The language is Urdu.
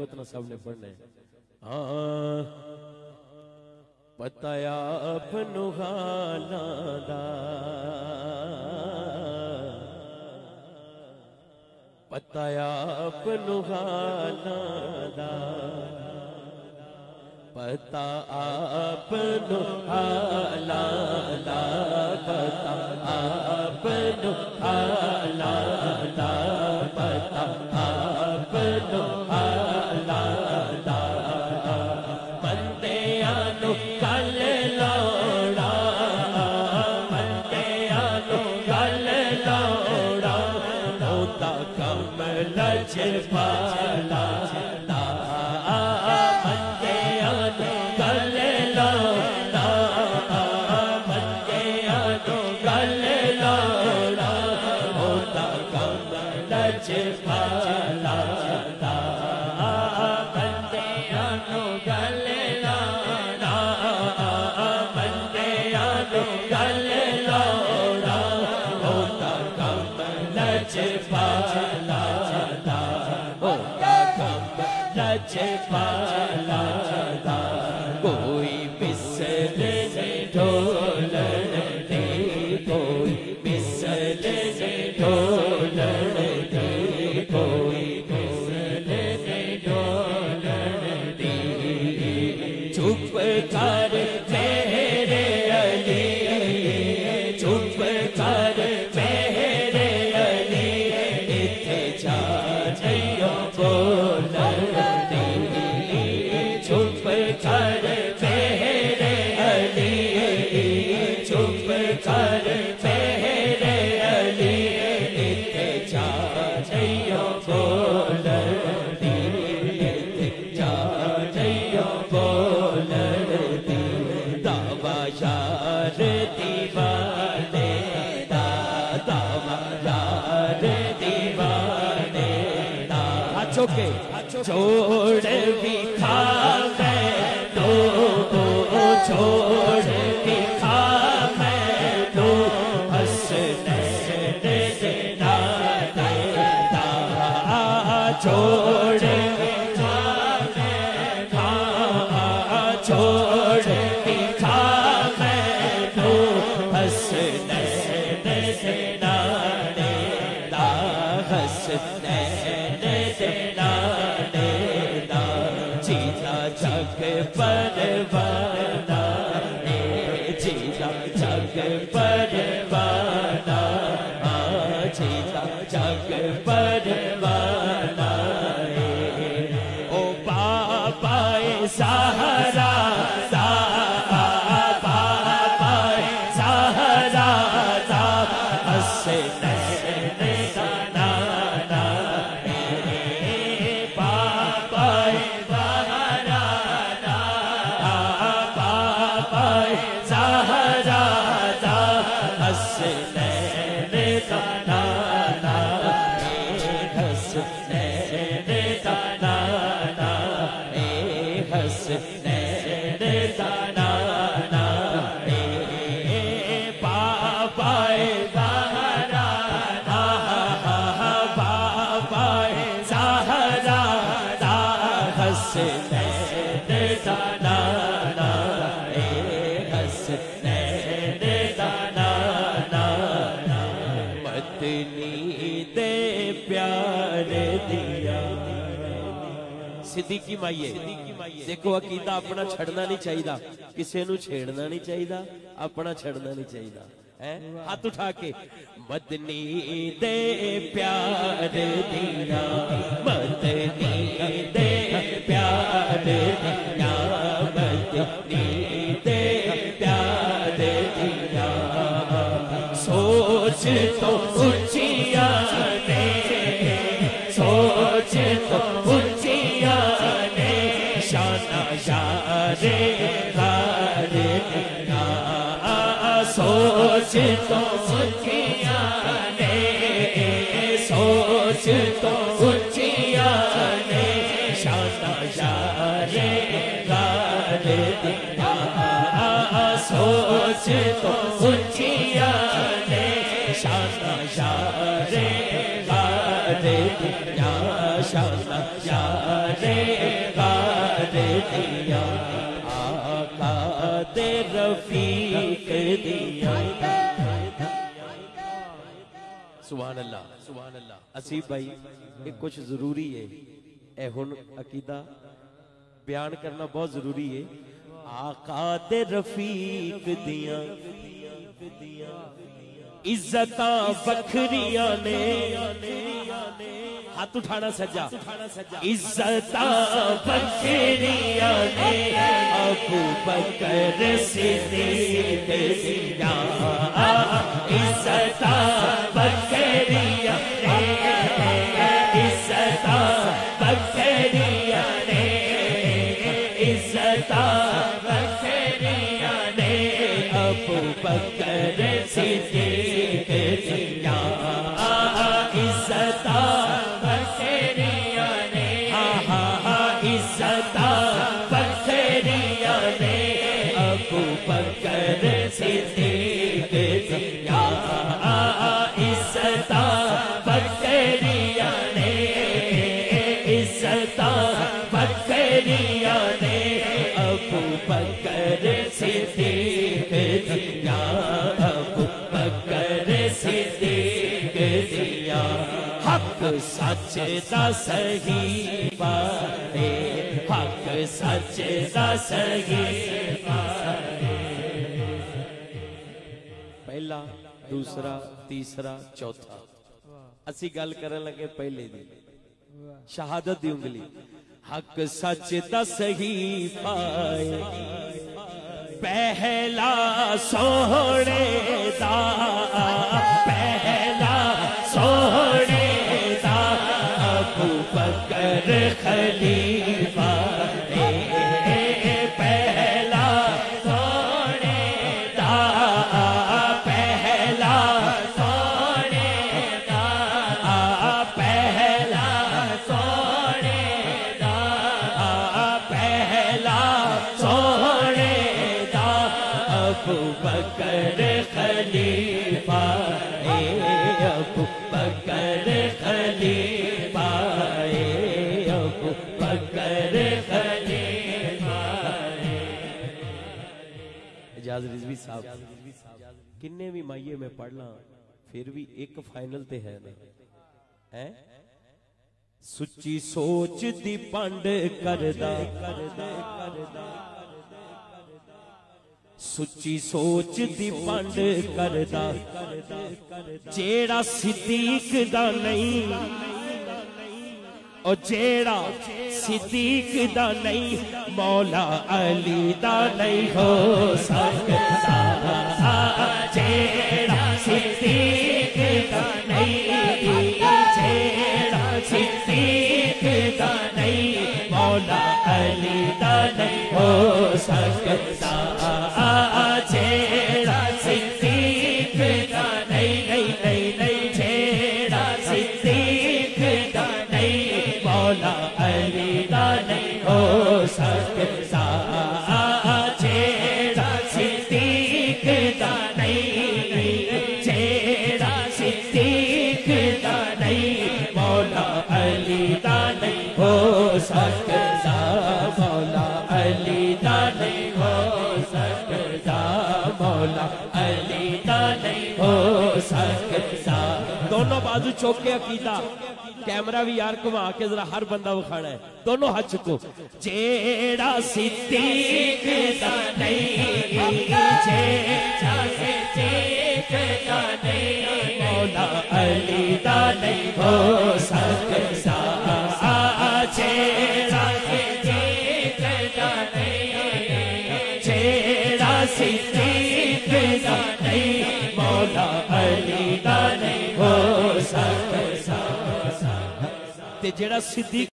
اتنا سب نے پڑھنا ہے. ہاں پتہ اپنو حالاں دا پتہ اپنو حالاں دا پتہ اپنو حالاں دا پتہ اپنو حالاں دا پتہ اپنو حالاں دا بندیاں نو گل لاؤڑا بندیاں نو گل لاؤڑا ہوتا کم لج پالا پالا دا کوئی مثل نہیں ڈھولن دی کوئی مثل نہیں ڈھولن دی کوئی مثل نہیں ڈھولن دی چپ کر میرے علی چپ کر میرے علی اتھے جا جائیو بولن چھوڑ بھی کھا میں تو چھوڑ بھی کھا میں تو حسنین دینا دیتا چھوڑ بھی کھا میں چھوڑ بھی کھا میں تو حسنین دینا دیتا حسنین دینا جگ پروانا جیتا جگ پروانا جیتا جگ پروانا او بابا سہارا بابا سہارا حسنین صدیقی مائیے دیکھو عقیدہ اپنا چھڑنا نہیں چاہیدہ کسے نو چھیڑنا نہیں چاہیدہ اپنا چھڑنا نہیں چاہیدہ ہاتھ اٹھا کے مدنی دے پیار دیا مدنی دے پیار دیا مدنی دے پیار دیا سوچ تو اچھیا نے سوچ تو اچھیا نے شانہ شارے غار دیا سوچ تو اچھیا نے سوچ تو اچھیا نے شانہ شارے غار دیا سوچ تو اچھیا نے شانہ شارے غار دیا دیا شانہ یار غار دیا آقا دے رفیق دیا سبحان اللہ سبحان اللہ اسیب بھائی یہ کچھ ضروری ہے اے ہن عقیدہ بیان کرنا بہت ضروری ہے آقا دے رفیق دیاں عزتاں بکھریاں نے ہاتھ اٹھانا سجا عزتاں بکھریاں نے ابو بکر صدیق دیاں عزتاں بکھریاں نے عزتاں بکھریاں نے عزتاں بکھریاں نے ابو بکر صدیق دیا عزتاں بکھریاں نے عزتاں بکھریاں نے ابو بکر صدیق دیا عزتاں بکھریاں نے عزتاں بکھریاں نے ابو بکر صدیق دیا ابو بکر صدیق دیا حق سچ دا صحیفہ ہے حق سچ دا صحیفہ پہلا دوسرا تیسرا چوتھا اسی گل کرن لگے پہلے دی شہادت دی انگلی حق سچ دا صحیفہ ہے پہلا سونے دا پہلا سونے دا ابو بکر خلیفہ پہلا سونے دا پہلا سونے دا پہلا سونے دا پہلا سونے ابو بکر خلیفہ ابو بکر خلیفہ ابو بکر خلیفہ اجاز رضوی صاحب کنے بھی مائیے میں پڑھنا پھر بھی ایک فائنل تے ہے نا سچی سوچ دی پنڈ کردہ سچی سوچ دی پنڈ کردہ جیڑا صدیق دا نہیں اور جیڑا صدیق دا نہیں مولا علی دا نہیں ہو سکتا جیڑا صدیق دا نہیں جیڑا صدیق دا نہیں مولا علی دا نہیں ہو سکتا جیڑا صدیق دا نہیں جیڑا صدیق دا نہیں مولا علی دا نہیں ہو سکتا جیڑا صدیق دا نہیں جیڑا صدیق دا نہیں مولا علی دا نہیں ہو سکتا مولا علی دا نہیں ہو سکتا مولا علی دا نہیں ہو سکتا دونوں بازو چوک کے عقیدہ کیمرہ بھی یار کما کے ذرا ہر بندہ وکھانا ہے دونوں ہاتھ چکو جیڑا صدیق دا نہیں جیڑا صدیق دا نہیں مولا علی دا نہیں ہو سکتا جیڑا صدیق دا نہیں جیڑا صدیق دا نہیں مولا علی دا نہیں ہو سکتا تے جیڑا صدیق